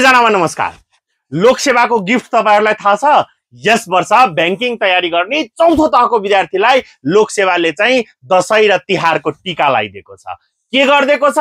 सबैजनामा नमस्कार। लोकसेवाको गिफ्ट तपाईहरुलाई थाहा छ। यस वर्ष बैंकिङ तयारी गर्ने चौथो तहको विद्यार्थीलाई लोकसेवाले चाहिँ दशैं र तिहारको टीका लगाइदिएको छ। के गर्दिएको छ?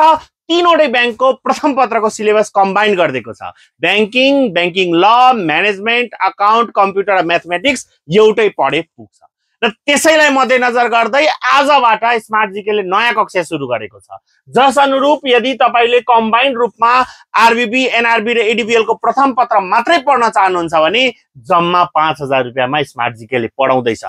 तीनवटै बैंकको प्रथम पत्रको सिलेबस कम्बाइन गर्दिएको छ। बैंकिङ ल, म्यानेजमेन्ट, अकाउन्ट, कम्प्युटर र म्याथमेटिक्स एउटै पढे पुग्छ। र त्यसैलाई मध्यनजर गर्दै आजबाट स्मार्ट जीकेले नयाँ कक्षा सुरु गरेको छ। जस अनुरूप यदि तपाईले कम्बाइन्ड रूपमा आरबीबी, एनआरबी र एडीबीएल को प्रथम पत्र मात्रै पढ्न चाहनुहुन्छ भने जम्मा 5000 रुपैयाँमा स्मार्ट जीकेले पढाउँदैछ।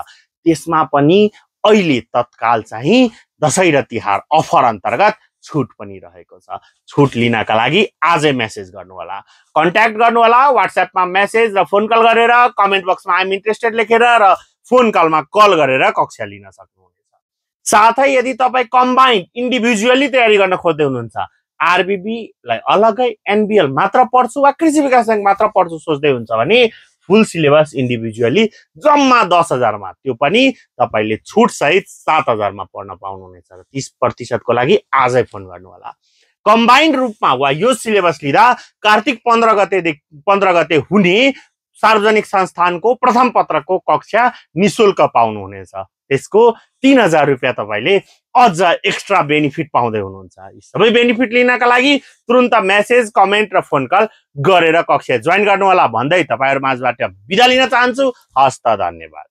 त्यसमा पनि अहिले तत्काल चाहिँ दशैं र तिहार अफर अन्तर्गत छुट पनि रहेको छ। छुट लिनका लागि आजै मेसेज गर्नु होला, कन्ट्याक्ट गर्नु होला। व्हाट्सएपमा मेसेज र फोन कल गरेर कमेन्ट बक्समा आइ एम इन्ट्रेस्टेड लेखेर र फोन कलमा कल गरेर कक्षा लिन सक्नुहुनेछ। साथै यदि तपाई कम्बाइन्ड इन्डिभिजुअली तयारी गर्न खोज्दै हुनुहुन्छ, आरबीबी लाई अलगै, एनबीएल मात्र पढ्छु वा कृषि विकास बैंक मात्र पढ्छु सोच्दै हुन्छ भने फुल सिलेबस इन्डिभिजुअली जम्मा 10000 मा, त्यो पनि तपाईले छुट सहित 7000 मा पढ्न पाउनुहुनेछ। 30% को लागि आजै फोन गर्नु होला। कम्बाइन्ड रूपमा वा यो सिलेबस लिँदा कार्तिक 15 गते हुने सार्वजनिक संस्थानको प्रथम पत्रको कक्षा निशुल्क पाउनुहुनेछ। त्यसको 3000 रुपैयाँ तपाईले अझ एक्स्ट्रा बेनिफिट पाउँदै हुनुहुन्छ। यी सबै बेनिफिट लिनका लागि तुरुन्त मेसेज, कमेन्ट र फोन कल गरेर कक्षा जोइन गर्नु होला भन्दै तपाईहरु माझबाट बिदा लिन चाहन्छु। हस्त, धन्यवाद।